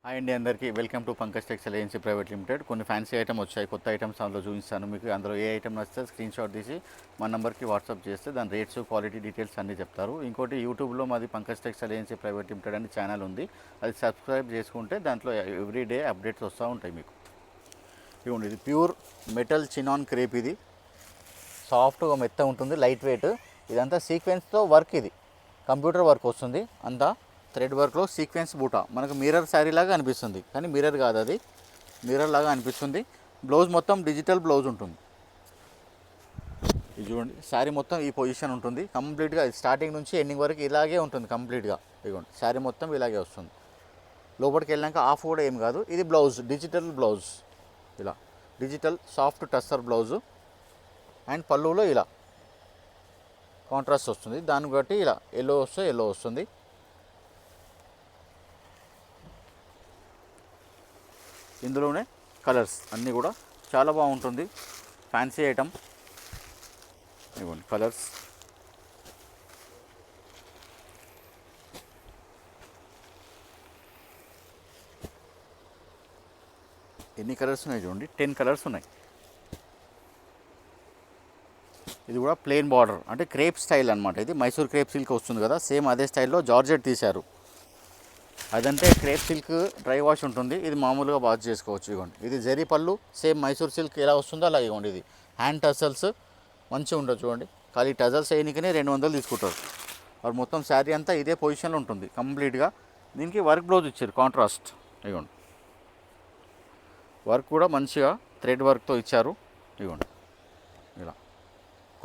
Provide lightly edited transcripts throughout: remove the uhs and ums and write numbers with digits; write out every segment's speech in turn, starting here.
Hi అండి, అందరికీ welcome to Pankaj textile agency private limited. కొన్ని ఫ్యాన్సీ ఐటమ్ వచ్చాయి, కొత్త ఐటమ్స్ అందులో చూపిస్తాను మీకు. అందులో ఏ ఐటమ్ నచ్చితే స్క్రీన్ షాట్ తీసి మా నెంబర్కి వాట్సాప్ చేస్తే దాని రేట్స్, క్వాలిటీ డీటెయిల్స్ అన్నీ చెప్తారు. ఇంకోటి యూట్యూబ్లో మాది Pankaj textile agency private limited అని ఛానల్ ఉంది. అది సబ్స్క్రైబ్ చేసుకుంటే దాంట్లో ఎవ్రీడే అప్డేట్స్ వస్తూ ఉంటాయి మీకు. ఇవ్వండి, ఇది ప్యూర్ మెటల్ చినాన్ క్రేప్. ఇది సాఫ్ట్గా మెత్త ఉంటుంది, లైట్ వెయిట్. ఇదంతా సీక్వెన్స్తో వర్క్, ఇది కంప్యూటర్ వర్క్ వస్తుంది. అంతా థ్రెడ్ వర్క్లో సీక్వెన్స్ బూటా. మనకు మిర్రర్ శారీ లాగా అనిపిస్తుంది, కానీ మిర్రర్ కాదు, అది మిర్రర్ లాగా అనిపిస్తుంది. బ్లౌజ్ మొత్తం డిజిటల్ బ్లౌజ్ ఉంటుంది. ఇది చూడండి, శారీ మొత్తం ఈ పొజిషన్ ఉంటుంది కంప్లీట్గా. స్టార్టింగ్ నుంచి ఎండింగ్ వరకు ఇలాగే ఉంటుంది కంప్లీట్గా. ఇదిగోండి, శారీ మొత్తం ఇలాగే వస్తుంది. లోపలికి వెళ్ళాక ఆఫ్ కూడా ఏం కాదు. ఇది బ్లౌజ్, డిజిటల్ బ్లౌజ్, ఇలా digital soft tussar blouse. And పళ్ళులో ఇలా కాంట్రాస్ట్ వస్తుంది. దాన్ని బట్టి ఇలా ఎల్లో వస్తే ఎల్లో వస్తుంది. ఇందులోనే కలర్స్ అన్నీ కూడా చాలా బాగుంటుంది. Fancy item. ఇవ్వండి కలర్స్. ఎన్ని కలర్స్ ఉన్నాయి చూడండి, 10 కలర్స్ ఉన్నాయి. ఇది కూడా ప్లెయిన్ బార్డర్, అంటే క్రేప్ స్టైల్ అనమాట. ఇది మైసూర్ క్రేప్ సిల్క్ వస్తుంది కదా, సేమ్ అదే స్టైల్లో జార్జెట్ తీశారు. అదంటే క్రేప్ సిల్క్ డ్రై వాష్ ఉంటుంది, ఇది మామూలుగా వాష్ చేసుకోవచ్చు. ఇవ్వండి, ఇది జరీ పళ్ళు, సేమ్ మైసూర్ సిల్క్ ఎలా వస్తుందో అలా. ఇవ్వండి, ఇది హ్యాండ్ టజల్స్ మంచిగా ఉండదు చూడండి. ఖాళీ టజల్స్ వేయనికనే 200 తీసుకుంటారు. వారు మొత్తం శారీ అంతా ఇదే పొజిషన్లో ఉంటుంది కంప్లీట్గా. దీనికి వర్క్ బ్లౌజ్ ఇచ్చారు, కాంట్రాస్ట్. ఇవ్వండి, వర్క్ కూడా మంచిగా థ్రెడ్ వర్క్తో ఇచ్చారు. ఇవ్వండి, ఇలా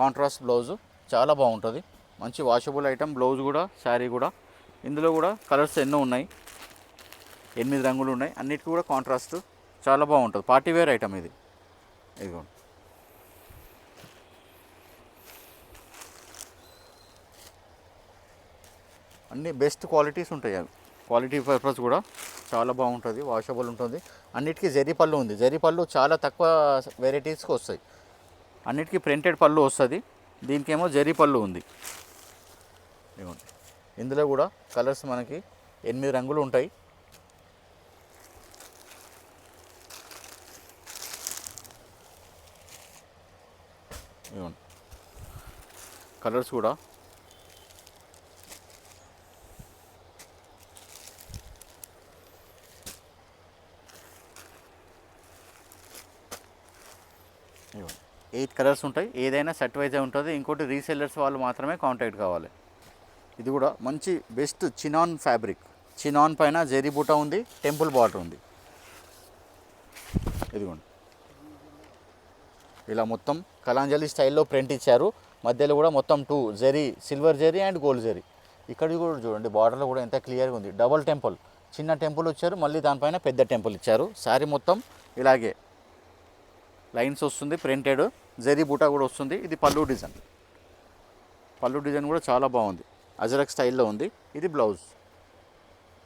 కాంట్రాస్ట్ బ్లౌజు చాలా బాగుంటుంది. మంచి వాషబుల్ ఐటమ్ బ్లౌజ్ కూడా, శారీ కూడా. ఇందులో కూడా కలర్స్ ఎన్నో ఉన్నాయి, 8 రంగులు ఉన్నాయి. అన్నిటికీ కూడా కాంట్రాస్ట్ చాలా బాగుంటుంది. పార్టీ వేర్ ఐటమ్ ఇది. ఇదిగోండి, అన్ని బెస్ట్ క్వాలిటీస్ ఉంటాయి. అవి క్వాలిటీ పర్పస్ కూడా చాలా బాగుంటుంది, వాషబుల్ ఉంటుంది. అన్నిటికీ జరీ పళ్ళు ఉంది. జరీ పళ్ళు చాలా తక్కువ వెరైటీస్కి వస్తాయి. అన్నిటికీ ప్రింటెడ్ పళ్ళు వస్తుంది, దీనికేమో జరీ పళ్ళు ఉంది. ఇదిగోండి, ఇందులో కూడా కలర్స్ మనకి 8 రంగులు ఉంటాయి. ఇదిగోండి, కలర్స్ కూడా ఇదిగోండి 8 కలర్స్ ఉంటాయి. ఏదైనా సెట్ వైజే ఉంటుంది. ఇంకోటి రీసెల్లర్స్ వాళ్ళు మాత్రమే కాంటాక్ట్ కావాలి. ఇది కూడా మంచి బెస్ట్ చినాన్ ఫ్యాబ్రిక్. చినాన్ పైన జరీ బూటా ఉంది, టెంపుల్ బార్డర్ ఉంది. ఇదిగోండి, ఇలా మొత్తం కలాంజలి స్టైల్లో ప్రింట్ ఇచ్చారు. మధ్యలో కూడా మొత్తం 2 zari, silver zari and gold zari. ఇక్కడ కూడా చూడండి, బార్డర్లో కూడా ఎంత క్లియర్గా ఉంది. డబల్ టెంపుల్, చిన్న టెంపుల్ వచ్చారు, మళ్ళీ దానిపైన పెద్ద టెంపుల్ ఇచ్చారు. శారీ మొత్తం ఇలాగే లైన్స్ వస్తుంది, ప్రింటెడ్ జరీ బూటా కూడా వస్తుంది. ఇది పళ్ళు డిజైన్. పళ్ళు డిజైన్ కూడా చాలా బాగుంది, అజరక్ స్టైల్లో ఉంది. ఇది బ్లౌజ్,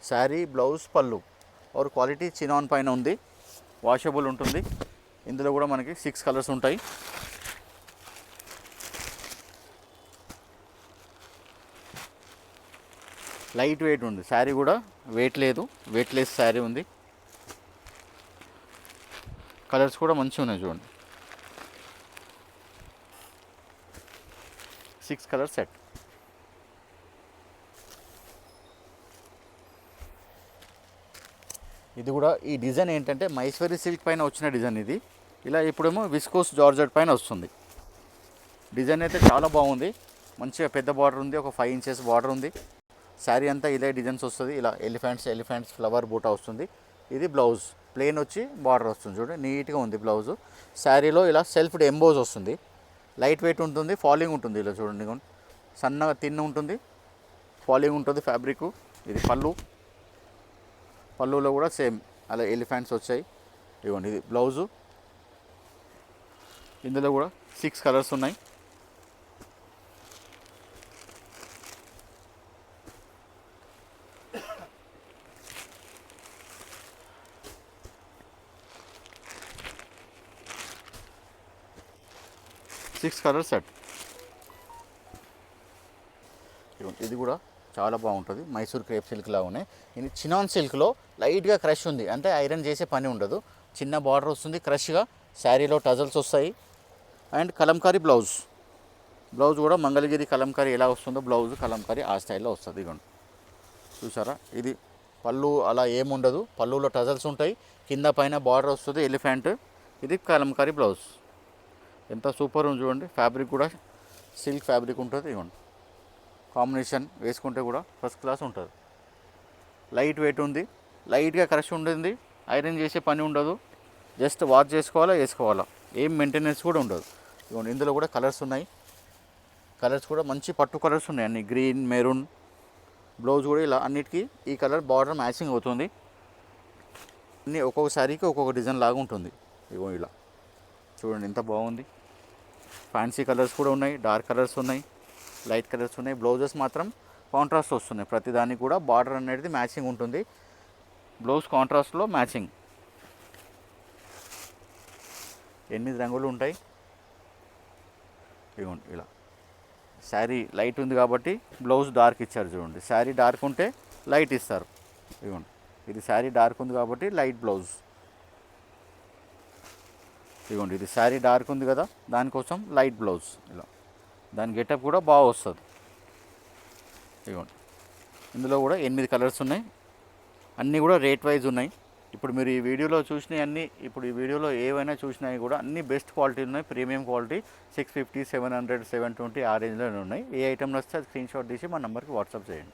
శారీ బ్లౌజ్ పళ్ళు. और క్వాలిటీ చినాన్ పైన ఉంది, వాషబుల్ ఉంటుంది. ఇందులో కూడా మనకి 6 కలర్స్ ఉంటాయి. లైట్ వెయిట్ ఉంది శారీ కూడా, వెయిట్ లేదు, వెయిట్లెస్ శారీ ఉంది. కలర్స్ కూడా మంచిగా ఉన్నాయి చూడండి. 6 కలర్ సెట్. ఇది కూడా ఈ డిజైన్ ఏంటంటే మైసూరి సిల్క్ పైన వచ్చిన డిజైన్ ఇది. ఇలా ఇప్పుడేమో విస్కోస్ జార్జెట్ పైన వస్తుంది. డిజైన్ అయితే చాలా బాగుంది, మంచిగా పెద్ద బార్డర్ ఉంది, ఒక 5 ఇంచెస్ బార్డర్ ఉంది. శారీ అంతా ఇదే డిజైన్స్ వస్తుంది. ఇలా ఎలిఫెంట్స్ ఫ్లవర్ బూటా వస్తుంది. ఇది బ్లౌజ్, ప్లెయిన్ వచ్చి బార్డర్ వస్తుంది చూడండి, నీట్గా ఉంది బ్లౌజు. శారీలో ఇలా సెల్ఫ్ ఎంబోజ్ వస్తుంది, లైట్ వెయిట్ ఉంటుంది, ఫాలింగ్ ఉంటుంది. ఇలా చూడండి, సన్నగా తిన్ ఉంటుంది, ఫాలింగ్ ఉంటుంది ఫ్యాబ్రిక్. ఇది పళ్ళు, పళ్ళులో కూడా సేమ్ అలా ఎలిఫెంట్స్ వచ్చాయి. ఇవ్వండి, ఇది బ్లౌజు. ఇందులో కూడా 6 కలర్స్ ఉన్నాయి. Six colour set. ఇది కూడా చాలా బాగుంటుంది. మైసూర్ క్రేప్ సిల్క్లా ఉన్నాయి. ఇది చినాన్ సిల్క్లో లైట్గా క్రష్ ఉంది, అంటే ఐరన్ చేసే పని ఉండదు. చిన్న బార్డర్ వస్తుంది క్రష్గా, శారీలో టజల్స్ వస్తాయి. అండ్ కలంకారీ బ్లౌజ్ కూడా మంగళగిరి కలంకారీ ఎలా వస్తుందో బ్లౌజ్ కలంకారీ ఆ స్టైల్లో వస్తుంది. ఇదిగోండి చూసారా, ఇది పళ్ళు అలా ఏముండదు, పళ్ళులో టజల్స్ ఉంటాయి, కింద పైన బార్డర్ వస్తుంది ఎలిఫెంట్. ఇది కలంకారీ బ్లౌజ్. ఎంత సూపర్ ఉంది చూడండి. ఫ్యాబ్రిక్ కూడా సిల్క్ ఫ్యాబ్రిక్ ఉంటుంది. ఇవ్వండి కాంబినేషన్ వేసుకుంటే కూడా ఫస్ట్ క్లాస్ ఉంటుంది. లైట్ వెయిట్ ఉంది, లైట్గా క్రష్ ఉంటుంది, ఐరన్ చేసే పని ఉండదు, జస్ట్ వాష్ వేసుకోవాలా, ఏం మెయింటెనెన్స్ కూడా ఉండదు. ఇవ్వండి ఇందులో కూడా కలర్స్ ఉన్నాయి. కలర్స్ కూడా మంచి పట్టు కలర్స్ ఉన్నాయి, అన్ని గ్రీన్, మెరూన్. బ్లౌజ్ కూడా ఇలా అన్నిటికీ ఈ కలర్ బార్డర్ మ్యాచింగ్ అవుతుంది. అన్నీ ఒక్కొక్క శారీకి ఒక్కొక్క డిజైన్ లాగా ఉంటుంది. ఇగో ఇలా చూడండి ఎంత బాగుంది. ఫ్యాన్సీ కలర్స్ కూడా ఉన్నాయి, డార్క్ కలర్స్ ఉన్నాయి, లైట్ కలర్స్ ఉన్నాయి. బ్లౌజెస్ మాత్రం కాంట్రాస్ట్ వస్తున్నాయి. ప్రతిదానికి కూడా బార్డర్ అనేది మ్యాచింగ్ ఉంటుంది. బ్లౌజ్ కాంట్రాస్ట్లో మ్యాచింగ్. 8 రంగులు ఉంటాయి. ఇగోండి ఇలా శారీ లైట్ ఉంది కాబట్టి బ్లౌజ్ డార్క్ ఇచ్చారు చూడండి. శారీ డార్క్ ఉంటే లైట్ ఇస్తారు. ఇదిగోండి ఇది శారీ డార్క్ ఉంది కాబట్టి లైట్ బ్లౌజ్. ఇదిగోండి ఇది శారీ డార్క్ ఉంది కదా, దానికోసం లైట్ బ్లౌజ్. ఇలా దాని గెటప్ కూడా బాగా వస్తుంది. ఇదిగోండి ఇందులో కూడా 8 కలర్స్ ఉన్నాయి. అన్నీ కూడా రేట్ వైజ్ ఉన్నాయి. ఇప్పుడు మీరు ఈ వీడియోలో చూసినవి అన్నీ, ఇప్పుడు ఈ వీడియోలో ఏవైనా చూసినవి కూడా అన్నీ బెస్ట్ క్వాలిటీ ఉన్నాయి, ప్రీమియం క్వాలిటీ. 650, 700, 720 ఆ రేంజ్లోనే ఉన్నాయి. ఏ ఐటమ్ నచ్చితే అది స్క్రీన్ షాట్ తీసి మా నెంబర్కి వాట్సాప్ చేయండి.